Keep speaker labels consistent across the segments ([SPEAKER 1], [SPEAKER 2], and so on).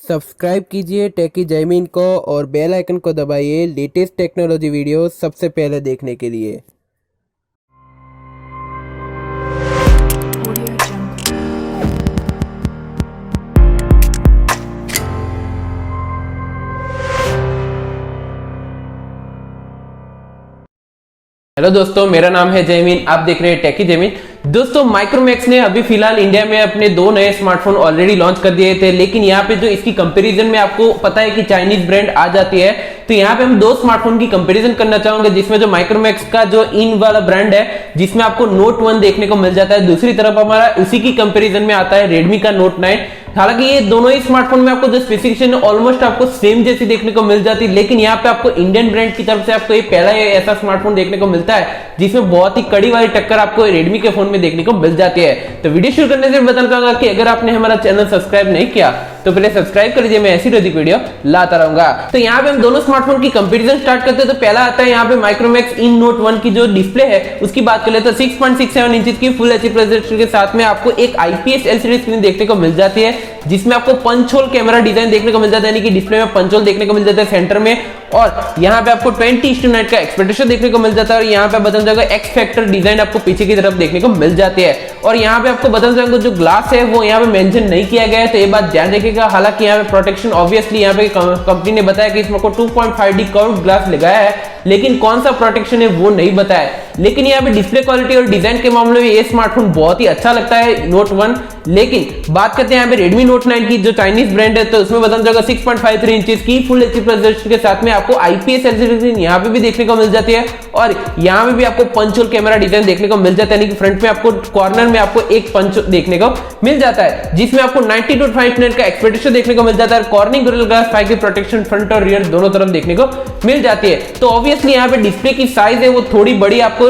[SPEAKER 1] Subscribe कीजिए टेकी जैमिन को और बेल आइकन को दबाइए लेटेस्ट टेक्नोलॉजी वीडियो सबसे पहले देखने के लिए।
[SPEAKER 2] हेलो दोस्तों, मेरा नाम है जैमिन। आप देख रहे हैं टेकी जैमिन। दोस्तों, माइक्रोमैक्स ने अभी फिलहाल इंडिया में अपने दो नए स्मार्टफोन ऑलरेडी लॉन्च कर दिए थे, लेकिन यहाँ पे जो इसकी कंपैरिजन में आपको पता है कि चाइनीज ब्रांड आ जाती है, तो यहाँ पे हम दो स्मार्टफोन की कंपैरिजन करना चाहूंगे, जिसमें जो माइक्रोमैक्स का जो इन वाला ब्रांड है जिसमें आपको नोट 1 देखने को मिल जाता है, दूसरी तरफ हमारा उसी की कंपैरिजन में आता है रेडमी का नोट 9। हालांकि ये दोनों ही स्मार्टफोन में आपको जो स्पेसिफिकेशन ऑलमोस्ट आपको सेम जैसी देखने को मिल जाती है, लेकिन यहाँ पे आपको इंडियन ब्रांड की तरफ से आपको ये पहला ऐसा स्मार्टफोन देखने को मिलता है जिसमें बहुत ही कड़ी वाली टक्कर आपको रेडमी के फोन में देखने को मिल जाती है। तो वीडियो शुरू करने से बताना चाहूंगा कि अगर आपने हमारा चैनल सब्सक्राइब नहीं किया तो पहले सब्सक्राइब कर लीजिए, मैं ऐसी रोजिक वीडियो लाता रहूंगा। तो यहाँ पे हम दोनों स्मार्टफोन की कंपैरिजन स्टार्ट करते हैं। तो पहला आता है यहाँ पे माइक्रोमैक्स इन नोट 1 की जो डिस्प्ले है उसकी बात कर ले तो 6.67 इंच की फुल एचडी प्रोजेक्टर के साथ में आपको एक IPS LCD स्क्रीन देखने को मिल जाती है, जिसमें आपको पंच होल कैमरा डिजाइन देखने को मिल जाता है, यानी कि डिस्प्ले में पंच होल देखने को मिल जाता है सेंटर में, और यहाँ पे आपको 20:9 का एक्सपेक्ट रेशियो देखने को मिल जाता है, और यहाँ पे बदल जाएगा एक्स फैक्टर डिजाइन आपको पीछे की तरफ देखने को मिल जाती है। और यहाँ पे आपको बदल जाएगा जो ग्लास है वो यहाँ पे मेंशन नहीं किया गया है, तो ये बात ध्यान रखिएगा। हालांकि यहाँ पे प्रोटेक्शन ऑब्वियसली यहाँ पे कंपनी ने बताया कि इसमें को 2.5D कर्व्ड ग्लास लगाया है, लेकिन कौन सा प्रोटेक्शन है वो नहीं बताया। लेकिन यहाँ पे डिस्प्ले क्वालिटी और डिजाइन के मामले में ये स्मार्टफोन बहुत ही अच्छा लगता है नोट 1। लेकिन बात करते हैं यहाँ पे रेडमी नोट 9 की, जो चाइनीज ब्रांड है, तो उसमें बदल जाएगा 6.53 इंच की फुल एचडी प्रोजेक्टर के साथ में आपको IPS LCD स्क्रीन यहाँ पे भी देखने को मिल जाती है, और यहाँ पे भी आपको पंच होल कैमरा डिजाइन देखने को मिल जाता है, यानी कि फ्रंट में आपको कॉर्नर में आपको एक पंच देखने को मिल जाता है, जिसमें आपको 90:5 का एक्सपेक्ट रेशियो देखने को मिल जाता है, कॉर्निंग गोरिल्ला ग्लास 5 की प्रोटेक्शन फ्रंट और रियर दोनों तरफ देखने को मिल जाती है। तो ऑब्वियसली यहाँ पे डिस्प्ले की साइज है वो थोड़ी बड़ी आपको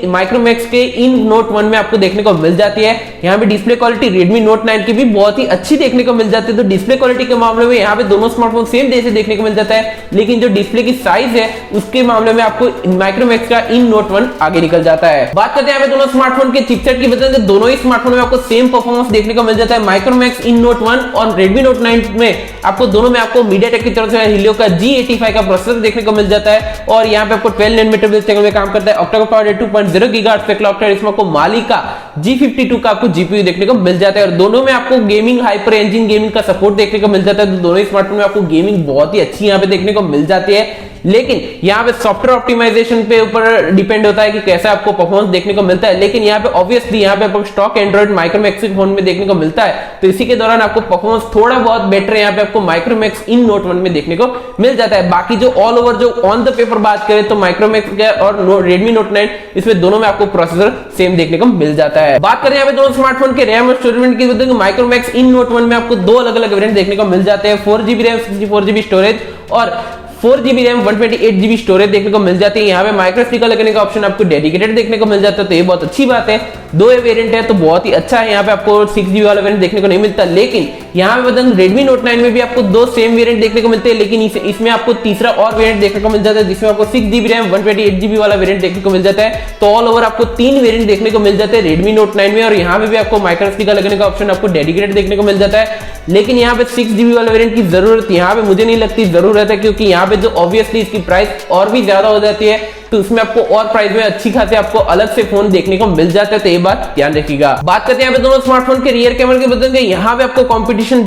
[SPEAKER 2] माइक्रोमैक्स के इन नोट 1 में आपको देखने को मिल जाती है। यहाँ पे डिस्प्ले क्वालिटी रेडमी नोट 9 की भी बहुत ही अच्छी देखने को मिल जाती है। तो डिस्प्ले क्वालिटी के मामले में यहाँ पे दोनों स्मार्टफोन सेम जैसे देखने को मिल जाता है, लेकिन जो डिस्प्ले की साइज है उसके मामले में आपको माइक्रोमैक्स का इन नोट 1 आगे निकल जाता है। बात करते हैं यहाँ पे दोनों स्मार्टफोन के चिपसेट की, बताते हैं दोनों ही स्मार्टफोन में आपको सेम परफॉर्मेंस देखने को मिल जाता है। माइक्रोमैक्स इन नोट 1 और रेडमी नोट 9 में आपको दोनों में आपको मीडियाटेक की तरफ से हेलियो का G85 का प्रोसेसर देखने को मिल जाता है, और यहाँ पे आपको 12 नैनोमीटर बेस में काम करता है। ऑक्टा का पावर 2.0 गीगाहर्ट्ज पे क्लॉक है, इसमें आपको माली का G52 का आपको GPU देखने को मिल जाता है, और दोनों में आपको गेमिंग हाइपर इंजन गेमिंग का सपोर्ट देखने को मिल जाता है। तो दोनों ही स्मार्टफोन में आपको गेमिंग बहुत ही अच्छी यहाँ पे देखने को मिल जाती है, लेकिन यहाँ पे सॉफ्टवेयर ऑप्टिमाइजेशन पे ऊपर डिपेंड होता है कि कैसा आपको परफॉर्मेंस देखने को मिलता है। लेकिन यहाँ पे ऑब्वियसली यहाँ पे आपको स्टॉक एंड्रॉइड माइक्रोमैक्स फोन में देखने को मिलता है, तो इसी के दौरान आपको परफॉर्मेंस थोड़ा बहुत बेटर यहाँ पे आपको माइक्रोमैक्स इन नोट 1 में देखने को मिल जाता है। बाकी जो ऑल ओवर जो ऑन द पेपर बात करें तो माइक्रोमैक्स और रेडमी नोट 9 इसमें दोनों में आपको प्रोसेसर सेम देखने को मिल जाता है। बात करें यहाँ पे दोनों स्मार्टफोन के रैम और स्टोरेज की, तो माइक्रोमैक्स इन नोट 1 में आपको दो अलग अलग वेरिएंट देखने को मिल जाते हैं, 4GB रैम 64GB स्टोरेज और 4GB रैम 128GB स्टोरेज देखने को मिल जाती है। यहाँ पे माइक्रो स्पीकर लगने का ऑप्शन आपको डेडिकेटेड देखने को मिल जाता है, तो ये बहुत अच्छी बात है। दो वेरिएंट है तो बहुत ही अच्छा है, यहाँ पे आपको 6GB वाला वेरिएंट देखने को नहीं मिलता। लेकिन यहाँ पे बदन रेडमी नोट 9 में भी आपको दो सेम वेरिएंट देखने को मिलते हैं, लेकिन इसमें आपको तीसरा और वेरिएंट देखने को मिल जाता है, जिसमें आपको 6GB रैम 128GB वाला वेरिएंट देखने को मिल जाता है। तो ऑल ओवर आपको 3 वेरिएंट देखने को मिल जाते हैं रेडमी नोट 9 में, और यहाँ पे भी आपको माइक्रो स्पीकर लगने का ऑप्शन आपको डेडिकेटेड देखने को मिल जाता है। लेकिन यहाँ पे 6GB वाला वेरिएंट की जरूरत यहाँ पे मुझे नहीं लगती जरूरत है, क्योंकि यहाँ पे जो ऑब्वियसली इसकी प्राइस और भी ज्यादा हो जाती है, तो उसमें आपको और प्राइस में अच्छी खासी आपको अलग से फोन देखने को मिल जाता है, तो ये बात ध्यान रखिएगा। बात करते हैं यहाँ पे दोनों स्मार्टफोन के रियर कैमरे के बदले यहाँ पे आपको कंपटीशन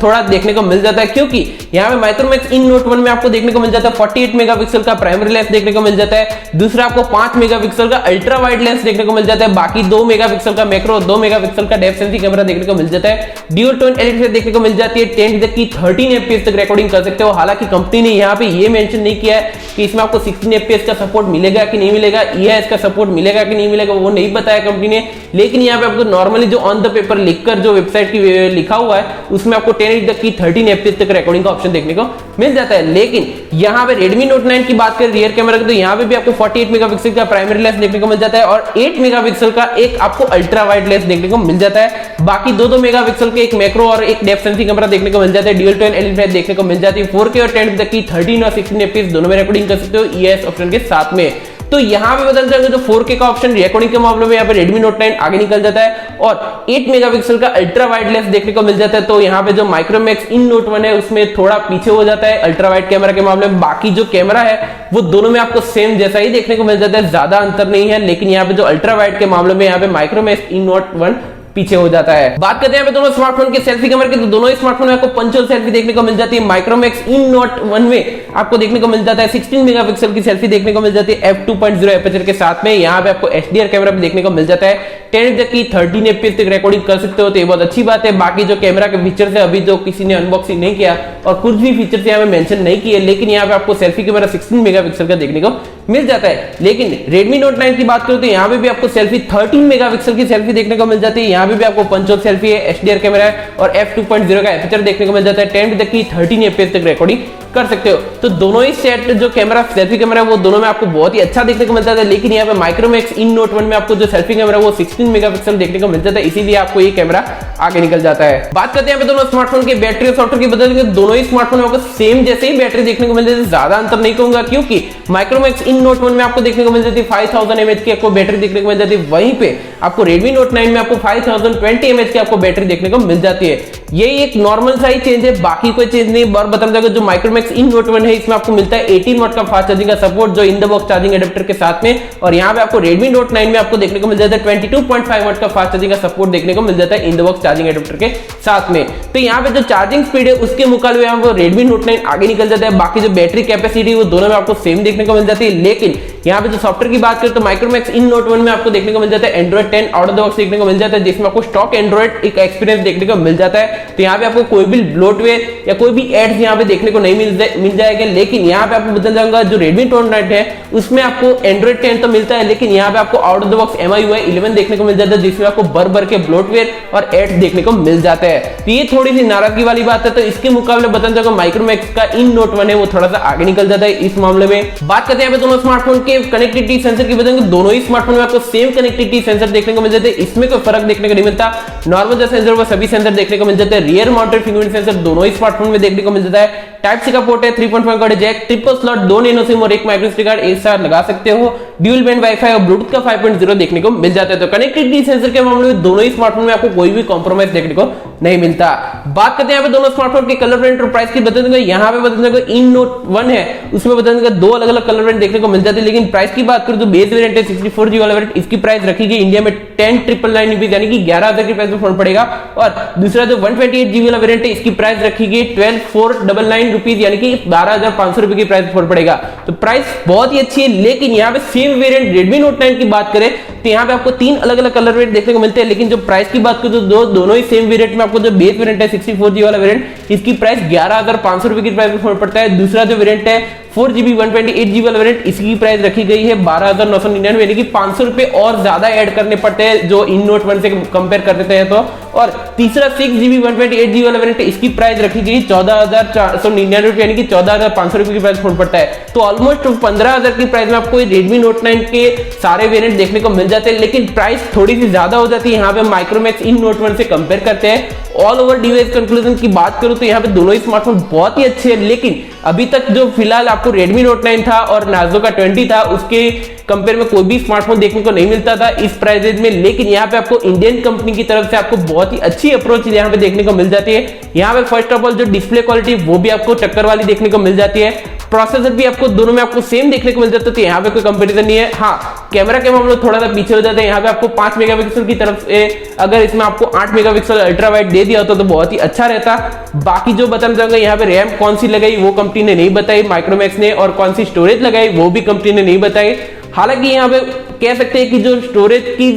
[SPEAKER 2] थोड़ा देखने को मिल जाता है, क्योंकि यहाँ पे माइक्रोमैक्स इन नोट 1 में आपको देखने को मिल जाता है 48 मेगापिक्सल का प्राइमरी लेंस देखने को मिल जाता है, दूसरा आपको 5 मेगापिक्सल का अल्ट्रा वाइड लेंस देखने को मिल जाता है, बाकी 2 मेगापिक्सल का मैक्रो 2 मेगापिक्सल का डेप्थ सेंसिंग कैमरा देखने को मिल जाता है, ड्यूल टोन एलईडी देखने को मिल जाती है, 10 FPS तक रिकॉर्डिंग कर सकते हो। हालांकि कंपनी ने यहाँ पे ये मेंशन नहीं किया है कि इसमें आपको 16 FPS का सपोर्ट मिलेगा कि नहीं मिलेगा, EIS का सपोर्ट मिलेगा कि नहीं मिलेगा, वो नहीं बताया कंपनी ने। लेकिन यहाँ पे आपको नॉर्मली जो ऑन द पेपर लिखकर जो वेबसाइट की लिखा हुआ है उसमें आपको 10 FPS तक रिकॉर्डिंग का ऑप्शन देखने को मिल जाता है। लेकिन यहाँ पे रेडमी नोट 9 की बात करें रियर कैमरा की, तो यहाँ पे भी आपको 48 मेगापिक्सल का प्राइमरी लेंस देखने को मिल जाता है, और 8 मेगापिक्सल का एक आपको अल्ट्रा वाइड लेंस देखने को मिल जाता है, बाकी 2 मेगापिक्सल के एक मैक्रो और एक डेप्थ सेंसिंग कैमरा देखने को मिल जाता है, ड्यूल टोन एलईडी देखने को मिल जाती है, 4K और 10 13 और 16 FPS दोनों में रिकॉर्डिंग कर सकते हो EIS ऑप्शन के साथ में। तो यहाँ पे बदल जाएगा जो 4K का ऑप्शन रिकॉर्डिंग के मामले में यहाँ पे Redmi Note 9 आगे निकल जाता है और 8 मेगापिक्सल का अल्ट्रा वाइड लेंस देखने को मिल जाता है। तो यहाँ पे जो Micromax इन Note 1 है उसमें थोड़ा पीछे हो जाता है अल्ट्रा वाइड कैमरा के मामले में। बाकी जो कैमरा है वो दोनों में आपको सेम जैसा ही देखने को मिल जाता है, ज्यादा अंतर नहीं है। लेकिन यहाँ पे जो अल्ट्रा वाइड के मामले में यहाँ पे Micromax इन Note 1 पीछे हो जाता है। बात करते हैं दोनों स्मार्टफोन के सेल्फी कैमरे की, तो दोनों ही स्मार्टफोन में आपको पंचोल सेल्फी देखने को मिल जाती है। माइक्रोमैक्स इन नोट 1 में आपको देखने को मिल जाता है 16 मेगापिक्सल की सेल्फी देखने को मिल जाती है f2.0 एपर्चर के साथ में। यहाँ पे आपको HDR कैमरा भी देखने को मिल जाता है। 10 तक की 13 FPS तक रिकॉर्डिंग कर सकते हो, तो ये बहुत अच्छी बात है। बाकी जो कैमरा के फीचर्स है अभी जो किसी ने अनबॉक्सिंग नहीं किया और कुछ भी फीचर्स यहाँ पे मेंशन नहीं किए, लेकिन यहाँ पे आपको सेल्फी कैमरा 16 मेगापिक्सल का देखने को मिल जाता है। लेकिन Redmi Note 9 की बात करूं तो यहाँ पे भी आपको सेल्फी 13 मेगापिक्सल की सेल्फी देखने को मिल जाती है। यहाँ पे भी आपको पंच सेल्फी है, HDR कैमरा है और f2.0 का एपर्चर देखने को मिल जाता है। 10 तक की 13 FPS तक रिकॉर्डिंग कर सकते हो। तो दोनों ही सेट जो कैमरा सेल्फी कैमरा है वो दोनों में आपको बहुत ही अच्छा देखने को मिलता है। लेकिन यहाँ पे Micromax इन Note 1 में आपको जो सेल्फी कैमरा है वो 16 मेगापिक्सल देखने को मिल जाता है, इसीलिए आपको ये कैमरा आगे निकल जाता है। बात करते हैं यहाँ पे दोनों स्मार्टफोन के बैटरी और सॉफ्टवेयर की बदल, दोनों ही स्मार्टफोन में आपको सेम जैसे ही बैटरी देखने को मिल जाती है, ज्यादा अंतर नहीं कहूंगा, क्योंकि Micromax इन Note 1 में आपको देखने को मिल जाती है 5000 mAh की आपको बैटरी देखने को मिल जाती है। वहीं पे आपको Redmi Note 9 में आपको 5020 mAh की आपको बैटरी देखने को मिल जाती है। ये एक नॉर्मल सा ही चेंज है, बाकी कोई चेंज नहीं। और बता दूं जो Micromax इन Note 1 है इसमें आपको मिलता है 18 वाट का फास्ट चार्जिंग का सपोर्ट जो in the box charging adapter के साथ में। और यहाँ पे आपको Redmi Note 9 में आपको देखने को मिल जाता है 22.5 वाट का फास्ट चार्जिंग का सपोर्ट देखने को मिल जाता है in the box charging adapter के साथ में। तो यहाँ पे जो चार्जिंग स्पीड है उसके मुकाबले यहाँ पे Redmi Note 9 आगे निकल जाता है। बाकी जो बैटरी कैपेसिटी वो दोनों में आपको सेम देखने को मिल जाती है। लेकिन यहाँ पे जो सॉफ्टवेयर की बात करें तो Micromax इन Note 1 में आपको देखने को मिल जाता है Android 10 out of the box देखने को मिल जाता है, जिसमें आपको स्टॉक एंड्रॉइड एक एक्सपीरियंस देखने को मिल जाता है। तो यहाँ पे आपको कोई भी ब्लोटवेयर या कोई भी एड्स यहाँ पे देखने को नहीं मिल जाएगा। लेकिन यहाँ पे आपको बदल जाऊंगा जो Redmi Note 9 है उसमें आपको Android 10 तो मिलता है, लेकिन यहाँ पे आपको out of the box MIUI 11 देखने को मिल जाता है, जिसमें आपको भर के ब्लोटवेयर और एड्स देखने को मिल जाता है। तो ये थोड़ी सी नाराजगी वाली बात है। तो इसके मुकाबले बदल जाऊंगा Micromax का इन Note 1 है वो थोड़ा सा आगे निकल जाता है इस मामले में। बात करते हैं यहाँ पे दोनों स्मार्टफोन के कनेक्टिविटी सेंसर की बदलेंगे, दोनों ही स्मार्टफोन में आपको सेम कनेक्टिविटी सेंसर देखने को मिल जाते हैं, इसमें कोई फर्क देखने को नहीं मिलता। नॉर्मल जो सेंसर वो सभी सेंसर देखने को मिल जाते हैं। रियर माउंटेड फिंगरप्रिंट सेंसर दोनों ही स्मार्टफोन में देखने को मिल जाता है। टाइप सी का पोर्ट है, 3.5 का jack, triple slot, 2 nano sim और 1 माइक्रो एसडी कार्ड एक साथ लगा सकते हो। ड्यूल बैंड वाईफाई और ब्लूटूथ का 5.0 देखने को मिल जाता है। तो कनेक्टिविटी सेंसर के मामले में दोनों ही स्मार्टफोन में आपको कोई भी कॉम्प्रोमाइज देखने को नहीं मिलता। बात करते हैं यहाँ पे दोनों स्मार्टफोन के कलर वेरिएंट और प्राइस की बता दूंगा। यहाँ पे बता दूंगा इन Note 1 है उसमें बता दूंगा 2 अलग अलग कलर वेरिएंट देखने को मिल जाते हैं। लेकिन प्राइस की बात करूं तो बेस वेरिएंट है 64GB वाला वेरिएंट, इसकी प्राइस रखी गई इंडिया में 10,999 रुपीज यानी कि 11,000 की प्राइस में फोन पड़ेगा। और दूसरा जो 128GB वाला वेरिएंट है इसकी प्राइस रखी गई 12,499 रुपीज यानी कि 12,500 रुपए की प्राइस फोन पड़ेगा। तो प्राइस बहुत ही अच्छी है। लेकिन यहाँ पे सेम वेरिएंट Redmi Note 9 की बात करें तो यहाँ पे आपको 3 अलग अलग कलर वेरिएंट देखने को मिलते हैं। लेकिन जो प्राइस की बात करें तो दोनों ही सेम वेरिएंट में आपको जो बेस वेरिएंट है 64GB वाला वेरिएंट इसकी प्राइस 11,500 रुपए की प्राइस में फोन पड़ता है। दूसरा जो वेरिएंट है 4GB 128GB वाला वेरिएंट इसकी प्राइस रखी गई है 12,999 यानी कि 500 रुपए और ज्यादा ऐड करने पड़ते हैं जो इन Note 1 से कंपेयर कर देते हैं तो। और तीसरा 6GB 128GB वाला वेरिएंट इसकी प्राइस रखी गई 14,499 रुपए यानी कि 14,500 रुपए की प्राइस फोन पड़ता है। तो ऑलमोस्ट 15,000 की प्राइस में आपको Redmi Note 9 के सारे वेरिएंट देखने को मिल जाते हैं। लेकिन प्राइस थोड़ी सी ज्यादा हो जाती है यहाँ पे Micromax इन Note 1 से कंपेयर करते हैं। ऑल ओवर डिवाइस कंक्लूजन की बात करूं तो यहाँ पे दोनों ही स्मार्टफोन बहुत ही अच्छे हैं। लेकिन अभी तक जो फिलहाल आपको Redmi Note 9 था और नार्जो का 20 था उसके कंपेयर में कोई भी स्मार्टफोन देखने को नहीं मिलता था इस प्राइस रेंज में। लेकिन यहाँ पे आपको इंडियन कंपनी की तरफ से आपको बहुत ही अच्छी अप्रोच यहाँ पे देखने को मिल जाती है। यहाँ पे फर्स्ट ऑफ ऑल जो डिस्प्ले क्वालिटी वो भी आपको टक्कर वाली देखने को मिल जाती है। प्रोसेसर भी आपको दोनों में आपको सेम देखने को मिल जाता है, तो यहाँ पे कोई कंपैरिजन नहीं है। हाँ, कैमरा के मामले में थोड़ा सा पीछे हो जाता है। यहाँ पे आपको 5 मेगापिक्सल की तरफ से अगर इसमें आपको 8 मेगापिक्सल अल्ट्रा वाइड दे दिया होता तो बहुत ही अच्छा रहता। बाकी जो बताना चाहूंगा यहाँ पे रैम कौन सी लगाई वो कंपनी ने नहीं बताई माइक्रोमैक्स ने, और कौन सी स्टोरेज लगाई वो भी कंपनी ने नहीं बताई। हालांकि यहाँ पे कह सकते हैं कि जो स्टोरेज की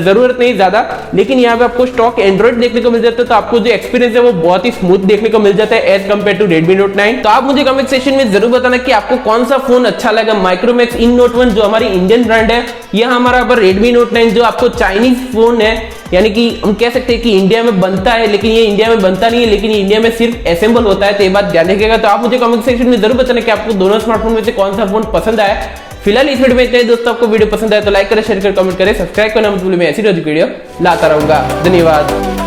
[SPEAKER 2] जरूरत नहीं ज्यादा, लेकिन यहाँ पे आपको स्टॉक एंड्रॉइड देखने को मिल जाता है, तो आपको जो एक्सपीरियंस है वो बहुत ही स्मूथ देखने को मिल जाता है as compare to Redmi Note 9। तो आप मुझे कमेंट सेक्शन में जरूर बताना कि आपको कौन सा फोन अच्छा लगा, माइक्रोमैक्स इन Note 1 जो हमारी इंडियन ब्रांड है, या हमारा Redmi Note 9 जो आपको चाइनीज फोन है, यानी कि हम कह सकते हैं कि इंडिया में बनता है लेकिन ये इंडिया में बनता नहीं है, लेकिन इंडिया में सिर्फ असेंबल होता है। तो ये बात ध्यान रखिएगा। तो आप मुझे कमेंट सेक्शन में जरूर बताना कि आपको दोनों स्मार्टफोन में से कौन सा फोन पसंद आया। फिलहाल इस वीडियो में इतना ही दोस्तों। आपको वीडियो पसंद आए तो लाइक करें, शेयर करें, कमेंट करें, सब्सक्राइब करना मत भूलिए। मैं ऐसी रोज वीडियो लाता रहूंगा। धन्यवाद।